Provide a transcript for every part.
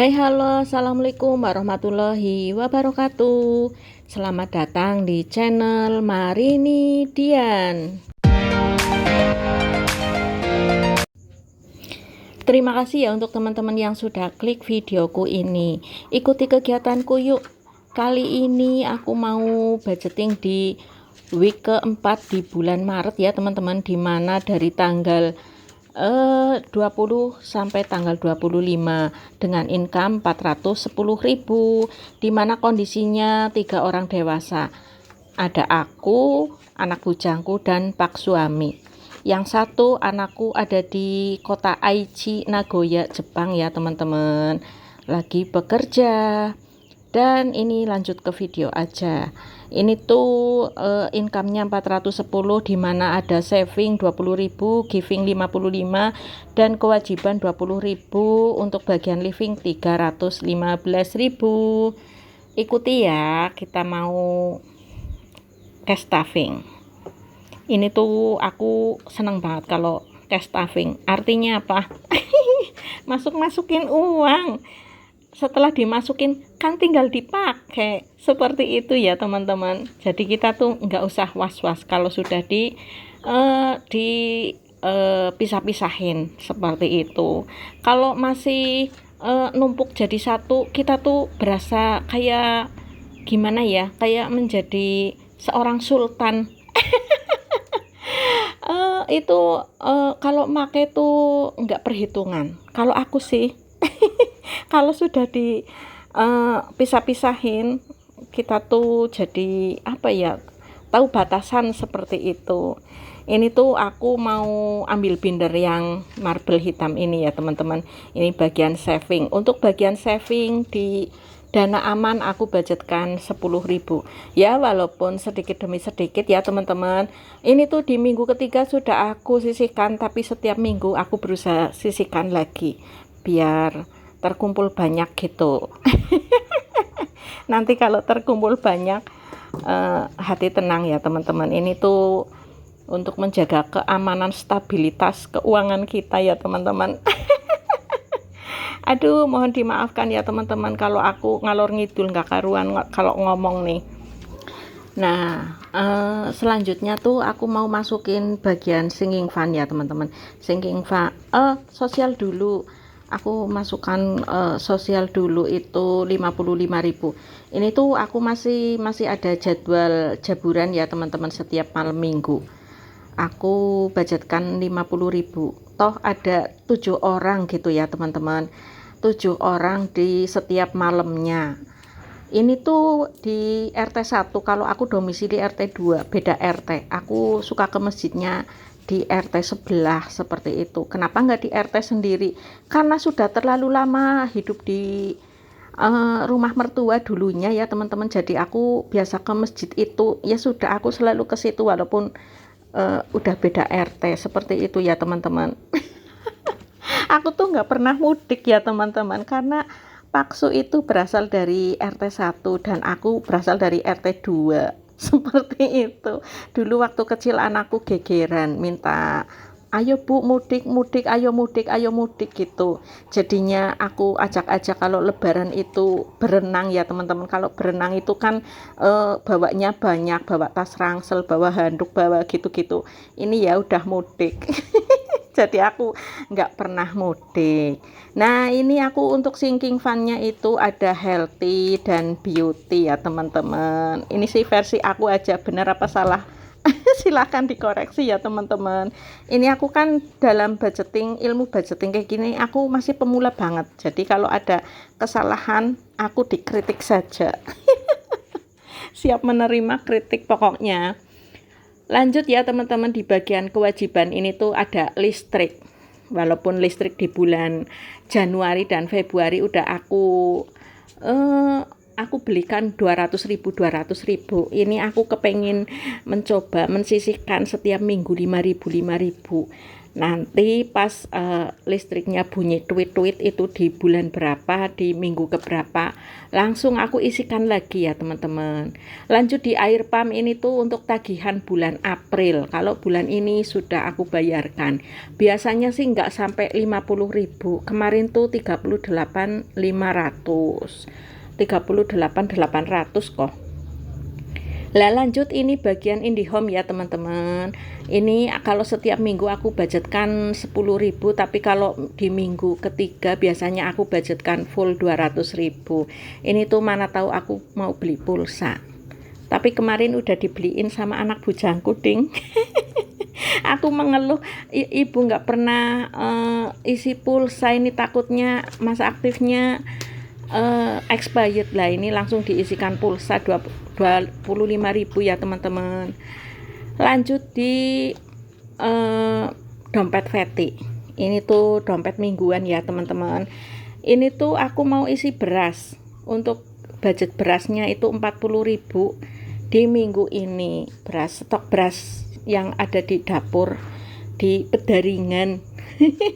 Hai halo, assalamualaikum warahmatullahi wabarakatuh. Selamat datang di channel Marini Dian. Terima kasih ya untuk teman-teman yang sudah klik videoku ini. Ikuti kegiatanku yuk. Kali ini aku mau budgeting di week keempat di bulan Maret ya teman-teman, dimana dari tanggal 20 sampai tanggal 25 dengan income 410.000, dimana kondisinya 3 orang dewasa. Ada aku, anak bujangku, dan pak suami. Yang satu anakku ada di kota Aichi, Nagoya, Jepang ya teman-teman, lagi bekerja. Dan ini lanjut ke video aja. Ini tuh income-nya 410, dimana ada saving 20.000, giving 55, dan kewajiban 20.000, untuk bagian living 315.000. Ikuti ya, kita mau cash stuffing. Ini tuh aku seneng banget kalau cash stuffing. Artinya apa? Masukin uang, setelah dimasukin kan tinggal dipakai, seperti itu ya teman-teman. Jadi kita tuh nggak usah was-was kalau sudah pisah-pisahin seperti itu. Kalau masih numpuk jadi satu, kita tuh berasa kayak gimana ya, kayak menjadi seorang sultan. Kalau make tuh nggak perhitungan. Kalau aku sih kalau sudah di pisah-pisahin, kita tuh jadi apa ya, tahu batasan seperti itu. Ini tuh aku mau ambil binder yang marble hitam ini ya teman-teman. Ini bagian saving. Untuk bagian saving di dana aman aku budgetkan 10.000 ya, walaupun sedikit demi sedikit ya teman-teman. Ini tuh di minggu ketiga sudah aku sisihkan, tapi setiap minggu aku berusaha sisihkan lagi biar terkumpul banyak gitu. Nanti kalau terkumpul banyak, hati tenang ya teman-teman. Ini tuh untuk menjaga keamanan, stabilitas keuangan kita ya teman-teman. Aduh, mohon dimaafkan ya teman-teman kalau aku ngalor ngidul nggak karuan kalau ngomong nih. Nah, selanjutnya tuh aku mau masukin bagian sinking fund ya teman-teman. Sinking fund, sosial dulu. Aku masukkan sosial dulu itu 55.000. Ini tuh aku masih ada jadwal jaburan ya teman-teman, setiap malam minggu. Aku budgetkan 50.000. Toh ada 7 orang gitu ya teman-teman. 7 orang di setiap malamnya. Ini tuh di RT 1, kalau aku domisili RT 2, beda RT. Aku suka ke masjidnya di RT sebelah seperti itu. Kenapa nggak di RT sendiri? Karena sudah terlalu lama hidup di rumah mertua dulunya ya teman-teman. Jadi aku biasa ke masjid itu, ya sudah aku selalu ke situ walaupun udah beda RT seperti itu ya teman-teman. Aku tuh nggak pernah mudik ya teman-teman, karena Paksu itu berasal dari RT 1 dan aku berasal dari RT 2. Seperti itu. Dulu waktu kecil anakku gegeran minta, ayo bu mudik, ayo mudik gitu. Jadinya aku ajak-ajak kalau lebaran itu berenang ya teman-teman. Kalau berenang itu kan bawanya banyak, bawa tas ransel, bawa handuk, bawa gitu-gitu. Ini ya udah mudik. Jadi aku nggak pernah mudik. Nah ini aku untuk sinking fund-nya itu ada healthy dan beauty ya teman-teman. Ini sih versi aku aja, benar apa salah silahkan dikoreksi ya teman-teman. Ini aku kan dalam budgeting, ilmu budgeting kayak gini aku masih pemula banget. Jadi kalau ada kesalahan aku dikritik saja. Siap menerima kritik pokoknya. Lanjut ya teman-teman, di bagian kewajiban ini tuh ada listrik. Walaupun listrik di bulan Januari dan Februari udah aku belikan 200.000. Ini aku kepengen mencoba mensisihkan setiap minggu 5.000. Nanti pas listriknya bunyi tweet-tweet itu di bulan berapa, di minggu keberapa, langsung aku isikan lagi ya teman-teman. Lanjut di air pump ini tuh untuk tagihan bulan April. Kalau bulan ini sudah aku bayarkan. Biasanya sih nggak sampai 50.000. Kemarin tuh 38.500. 38.800 kok. Lah lanjut ini bagian IndiHome ya teman-teman. Ini kalau setiap minggu aku budgetkan 10.000, tapi kalau di minggu ketiga biasanya aku budgetkan full 200.000. Ini tuh mana tahu aku mau beli pulsa. Tapi kemarin udah dibeliin sama anak bujangku ding. Aku mengeluh, ibu nggak pernah isi pulsa, ini takutnya masa aktifnya expired. Lah ini langsung diisikan pulsa 25.000 ya teman-teman. Lanjut di dompet Veti. Ini tuh dompet mingguan ya teman-teman. Ini tuh aku mau isi beras. Untuk budget berasnya itu 40.000 di minggu ini. Stok beras yang ada di dapur di Pedaringan.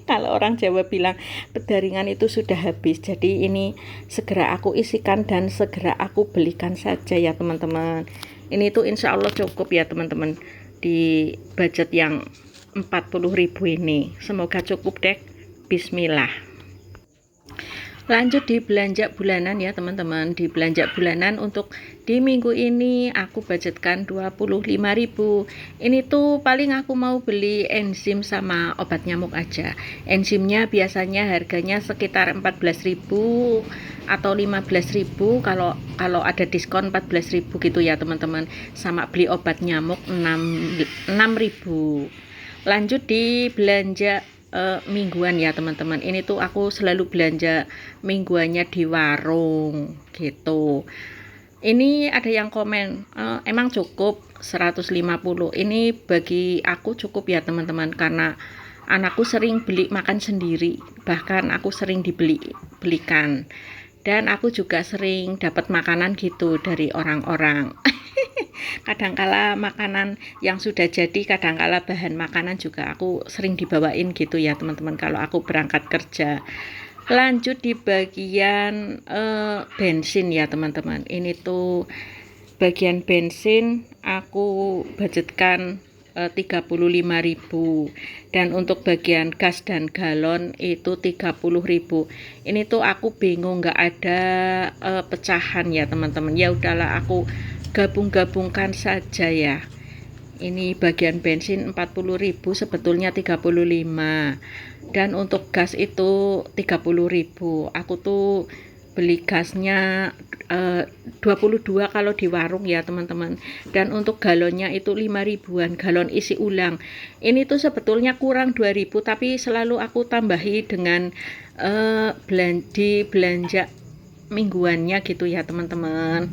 Kalau orang Jawa bilang Pedaringan itu sudah habis. Jadi ini segera aku isikan dan segera aku belikan saja ya teman-teman. Ini tuh insya Allah cukup ya teman-teman di budget yang 40.000 ini. Semoga cukup deh. Bismillah. Lanjut di belanja bulanan ya teman-teman. Di belanja bulanan untuk di minggu ini aku budgetkan 25.000. Ini tuh paling aku mau beli enzim sama obat nyamuk aja. Enzimnya biasanya harganya sekitar 14.000 atau 15.000, kalau ada diskon 14.000 gitu ya teman-teman. Sama beli obat nyamuk 6.000. Lanjut di belanja mingguan ya teman-teman. Ini tuh aku selalu belanja mingguannya di warung gitu. Ini ada yang komen emang cukup 150. Ini bagi aku cukup ya teman-teman, karena anakku sering beli makan sendiri, bahkan aku sering belikan, dan aku juga sering dapat makanan gitu dari orang-orang. Kadangkala makanan yang sudah jadi, kadangkala bahan makanan juga aku sering dibawain gitu ya teman-teman kalau aku berangkat kerja. Lanjut di bagian bensin ya teman-teman. Ini tuh bagian bensin aku budgetkan 35.000, dan untuk bagian gas dan galon itu 30.000. Ini tuh aku bingung, nggak ada pecahan ya teman-teman. Ya udahlah aku gabung-gabungkan saja ya. Ini bagian bensin 40.000, sebetulnya 35, dan untuk gas itu 30.000. Aku tuh beli gasnya 22 kalau di warung ya teman-teman, dan untuk galonnya itu 5.000-an galon isi ulang. Ini tuh sebetulnya kurang 2.000, tapi selalu aku tambahi dengan belanja mingguannya gitu ya teman-teman.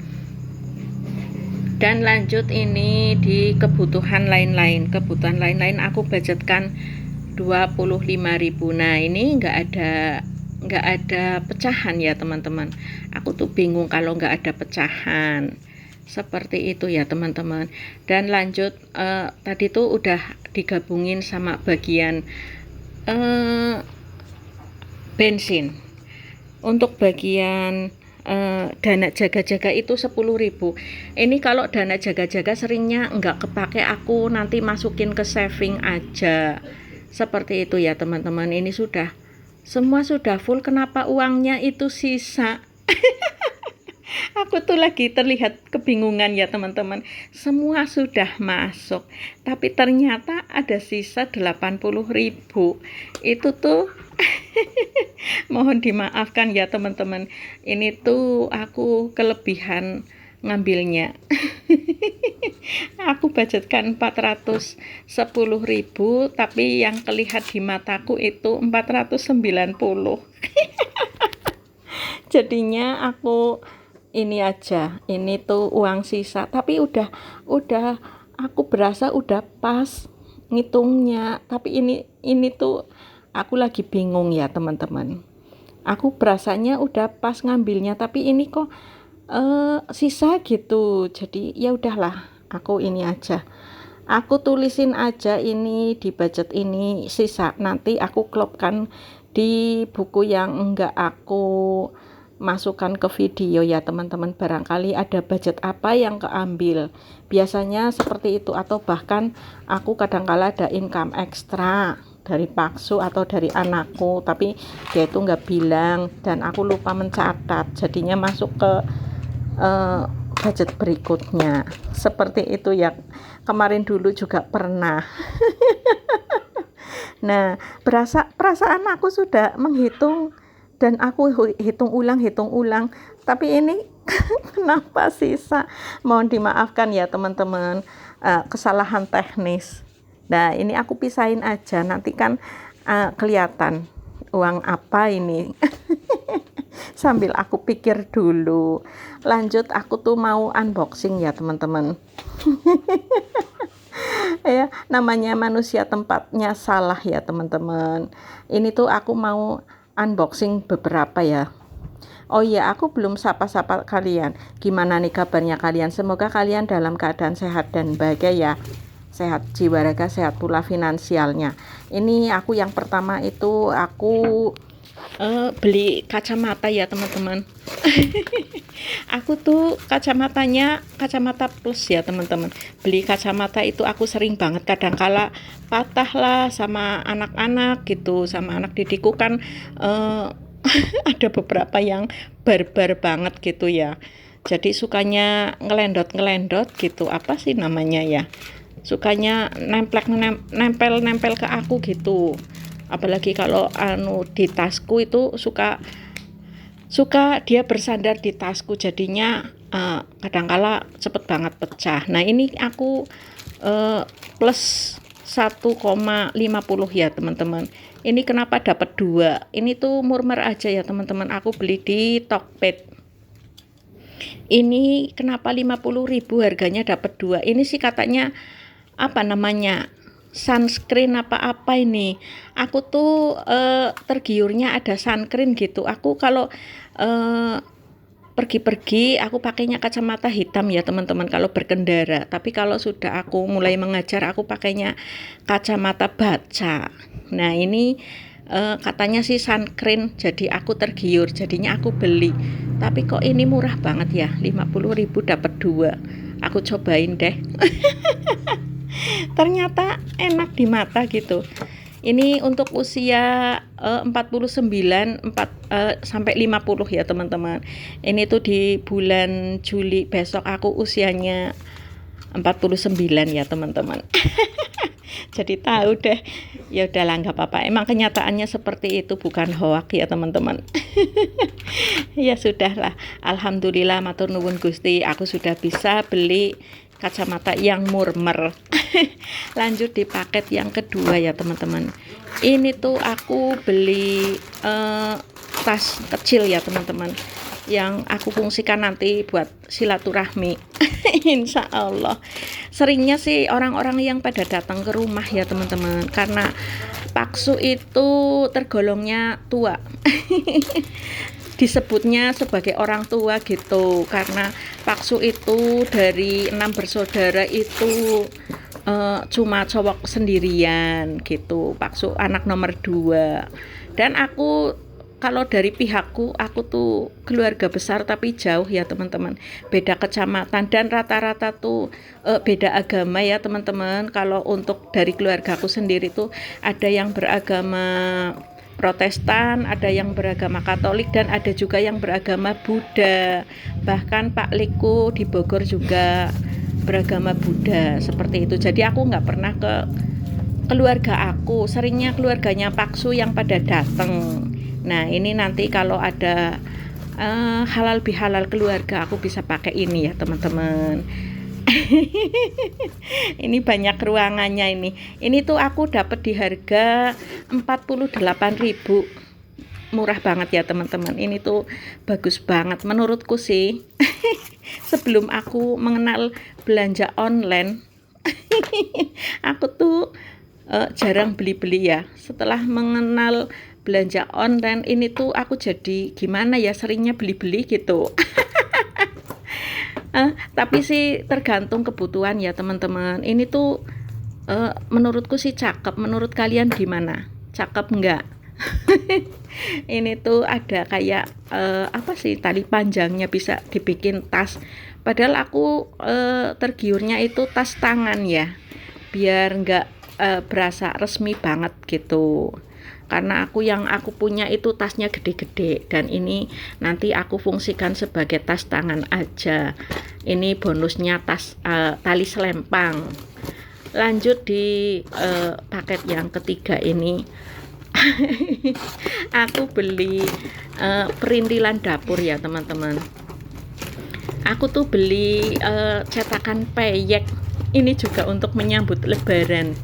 Dan lanjut ini di kebutuhan lain-lain. Kebutuhan lain-lain aku budgetkan 25.000. Nah, ini nggak ada pecahan ya teman-teman. Aku tuh bingung kalau nggak ada pecahan. Seperti itu ya teman-teman. Dan lanjut tadi tuh udah digabungin sama bagian bensin. Untuk bagian dana jaga-jaga itu 10.000. Ini kalau dana jaga-jaga seringnya nggak kepake, aku nanti masukin ke saving aja. Seperti itu ya teman-teman. Ini semua sudah full, kenapa uangnya itu sisa? Aku tuh lagi terlihat kebingungan ya teman-teman. Semua sudah masuk, tapi ternyata ada sisa 80.000. Itu tuh mohon dimaafkan ya teman-teman. Ini tuh aku kelebihan ngambilnya. Aku budgetkan 410.000, tapi yang terlihat di mataku itu 490. Jadinya aku ini aja, ini tuh uang sisa, tapi udah aku berasa udah pas ngitungnya. Tapi ini tuh aku lagi bingung ya teman-teman. Aku berasanya udah pas ngambilnya, tapi ini kok sisa gitu. Jadi ya udahlah, aku ini aja, Aku tulisin aja ini di budget ini, sisa nanti aku klopkan di buku yang enggak aku masukkan ke video ya teman-teman. Barangkali ada budget apa yang keambil, biasanya seperti itu. Atau bahkan aku kadangkala ada income ekstra dari Paksu atau dari anakku, tapi dia itu nggak bilang dan aku lupa mencatat, jadinya masuk ke budget berikutnya. Seperti itu ya, kemarin dulu juga pernah. Nah, perasaan aku sudah menghitung dan aku hitung ulang, tapi ini kenapa sisa? Mohon dimaafkan ya teman-teman, kesalahan teknis. Nah, ini aku pisahin aja, nanti kan kelihatan uang apa ini. Sambil aku pikir dulu. Lanjut, aku tuh mau unboxing ya teman-teman. Ya, namanya manusia tempatnya salah ya teman-teman. Ini tuh aku mau unboxing beberapa ya. Oh iya, aku belum sapa-sapa kalian. Gimana nih kabarnya kalian? Semoga kalian dalam keadaan sehat dan bahagia ya. Sehat jiwa raga, sehat pula finansialnya. Ini aku yang pertama itu aku beli kacamata ya teman-teman. Aku tuh kacamatanya kacamata plus ya teman-teman. Beli kacamata itu aku sering banget, kadangkala patah lah sama anak-anak gitu, sama anak didikku kan ada beberapa yang barbar banget gitu ya. Jadi sukanya ngelendot gitu, apa sih namanya ya, sukanya nempel ke aku gitu. Apalagi kalau di tasku itu suka dia bersandar di tasku, jadinya kadangkala cepet banget pecah. Nah ini aku plus 1,50 ya teman-teman. Ini kenapa dapat 2? Ini tuh murmer aja ya teman-teman, aku beli di Tokped. Ini kenapa 50.000 harganya dapat 2? Ini sih katanya apa namanya, sunscreen apa ini. Aku tuh tergiurnya ada sunscreen gitu. Aku kalau pergi-pergi aku pakainya kacamata hitam ya teman-teman kalau berkendara, tapi kalau sudah aku mulai mengajar aku pakainya kacamata baca. Nah ini katanya sih sunscreen, jadi aku tergiur, jadinya aku beli. Tapi kok ini murah banget ya, 50.000 dapat 2. Aku cobain deh. Ternyata enak di mata gitu. Ini untuk usia 49 sampai 50 ya teman-teman. Ini tuh di bulan Juli, besok aku usianya 49 ya teman-teman. Jadi tahu deh. Ya udahlah nggak apa-apa. Emang kenyataannya seperti itu, bukan hoak ya teman-teman. Ya sudahlah. Alhamdulillah matur nuwun Gusti, aku sudah bisa beli kacamata yang murmer. Lanjut di paket yang kedua ya teman-teman. Ini tuh aku beli tas kecil ya teman-teman, yang aku fungsikan nanti buat silaturahmi. Insya Allah. Seringnya sih orang-orang yang pada datang ke rumah ya teman-teman, karena Paksu itu tergolongnya tua. Disebutnya sebagai orang tua gitu, karena Paksu itu dari 6 bersaudara itu cuma cowok sendirian gitu. Paksu anak nomor 2. Dan aku kalau dari pihakku, aku tuh keluarga besar tapi jauh ya teman-teman, beda kecamatan dan rata-rata tuh beda agama ya teman-teman. Kalau untuk dari keluargaku sendiri tuh ada yang beragama Protestan, ada yang beragama Katolik, dan ada juga yang beragama Buddha. Bahkan Pak Liku di Bogor juga beragama Buddha, seperti itu. Jadi aku nggak pernah ke keluarga aku, seringnya keluarganya Paksu yang pada datang. Nah ini nanti kalau ada halal bihalal keluarga, aku bisa pakai ini ya teman-teman. Ini banyak ruangannya ini. Ini tuh aku dapat di harga 48.000. Murah banget ya teman-teman. Ini tuh bagus banget menurutku sih. Sebelum aku mengenal belanja online, aku tuh jarang beli-beli ya. Setelah mengenal belanja online ini tuh aku jadi gimana ya, seringnya beli-beli gitu. Tapi sih tergantung kebutuhan ya teman-teman. Ini tuh Menurutku sih cakep, menurut kalian gimana? Cakep nggak? Ini tuh ada kayak apa sih, tali panjangnya bisa dibikin tas. Padahal aku tergiurnya itu tas tangan ya, biar nggak berasa resmi banget gitu. Karena yang aku punya itu tasnya gede-gede, dan ini nanti aku fungsikan sebagai tas tangan aja. Ini bonusnya tas tali selempang. Lanjut di paket yang ketiga ini. Aku beli perintilan dapur ya teman-teman. Aku tuh beli cetakan peyek. Ini juga untuk menyambut lebaran.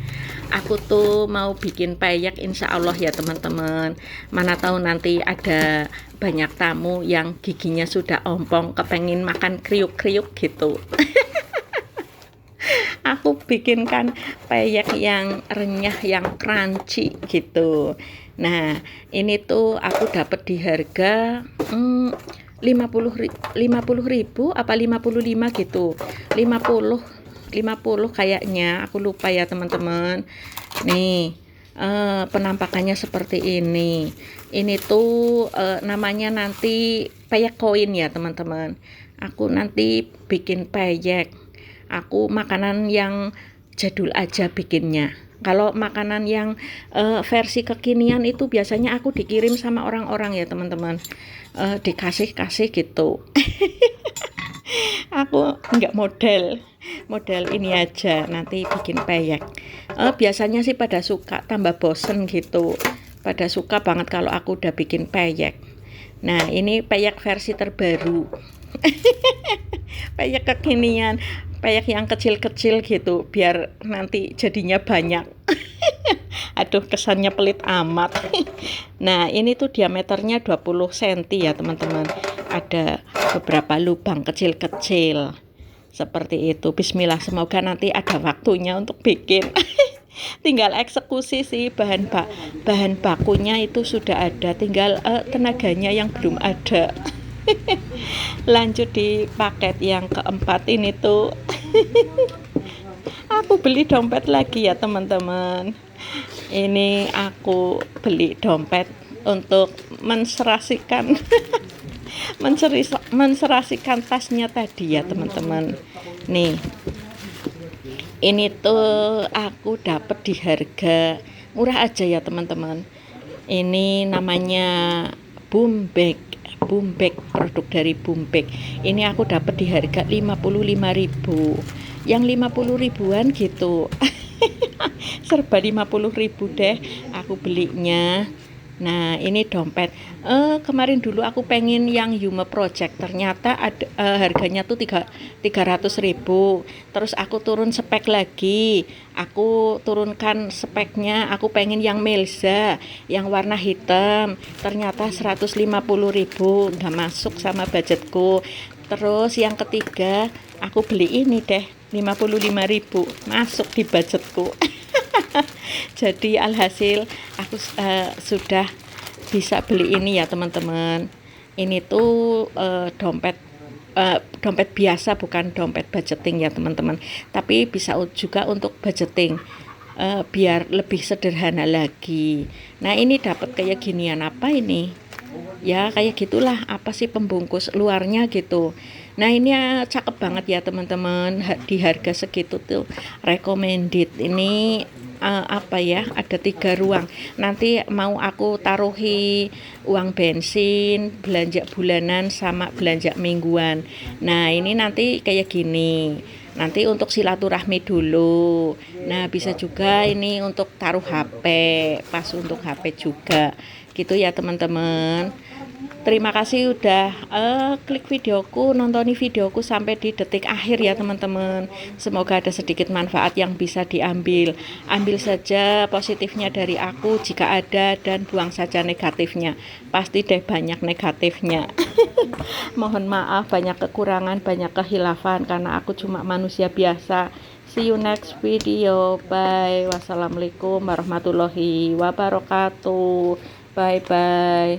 Aku tuh mau bikin peyek insya Allah ya teman-teman. Mana tahu nanti ada banyak tamu yang giginya sudah ompong, kepengen makan kriuk-kriuk gitu. Aku bikinkan peyek yang renyah, yang crunchy gitu. Nah, ini tuh aku dapat di harga 50.000 apa 55 gitu. 50 kayaknya, aku lupa ya teman-teman. Nih, penampakannya seperti ini. Ini tuh namanya nanti peyek koin ya teman-teman. Aku nanti bikin peyek. Aku makanan yang jadul aja bikinnya. Kalau makanan yang versi kekinian itu biasanya aku dikirim sama orang-orang ya teman-teman, dikasih gitu. Aku nggak model ini aja, nanti bikin peyek. Biasanya sih pada suka, tambah bosen gitu, pada suka banget kalau aku udah bikin peyek. Nah, ini peyek versi terbaru. Peyek kekinian, peyek yang kecil-kecil gitu, biar nanti jadinya banyak. Aduh, kesannya pelit amat. Nah, ini tuh diameternya 20 cm ya teman-teman. Ada beberapa lubang kecil-kecil seperti itu. Bismillah, semoga nanti ada waktunya untuk bikin. Tinggal eksekusi sih, bahan bakunya itu sudah ada, tinggal tenaganya yang belum ada. Lanjut di paket yang keempat ini tuh. Aku beli dompet lagi ya teman-teman. Ini aku beli dompet untuk menserasikan menserasikan tasnya tadi ya teman-teman. Nih, ini tuh aku dapat di harga murah aja ya teman-teman. Ini namanya Boombag, produk dari Boombag. Ini aku dapat di harga 55.000. Yang 50 ribuan gitu. Serba 50.000 deh aku belinya. Nah, ini dompet. Kemarin dulu aku pengen yang Yuma Project, ternyata ada harganya tuh 300.000. Terus aku turun spek lagi. Aku turunkan speknya, aku pengen yang Melza, yang warna hitam. Ternyata 150.000, nggak masuk sama budgetku. Terus yang ketiga, aku beli ini deh, 55.000, masuk di budgetku. Jadi alhasil aku sudah bisa beli ini ya teman-teman. Ini tuh dompet biasa, bukan dompet budgeting ya teman-teman, tapi bisa juga untuk budgeting, biar lebih sederhana lagi. Nah, ini dapat kayak ginian, apa ini ya, kayak gitulah, apa sih, pembungkus luarnya gitu. Nah, ini cakep banget ya teman-teman, di harga segitu tuh recommended. Ini apa ya, ada 3 ruang, nanti mau aku taruhi uang bensin, belanja bulanan, sama belanja mingguan. Nah, ini nanti kayak gini, nanti untuk silaturahmi dulu. Nah, bisa juga ini untuk taruh HP, pas untuk HP juga gitu ya teman-teman. Terima kasih udah klik videoku, nontoni videoku sampai di detik akhir ya teman-teman. Semoga ada sedikit manfaat yang bisa diambil. Ambil saja positifnya dari aku jika ada, dan buang saja negatifnya. Pasti deh banyak negatifnya. Mohon maaf banyak kekurangan, banyak kehilafan, karena aku cuma manusia biasa. See you next video. Bye. Wassalamualaikum warahmatullahi wabarakatuh. Bye bye.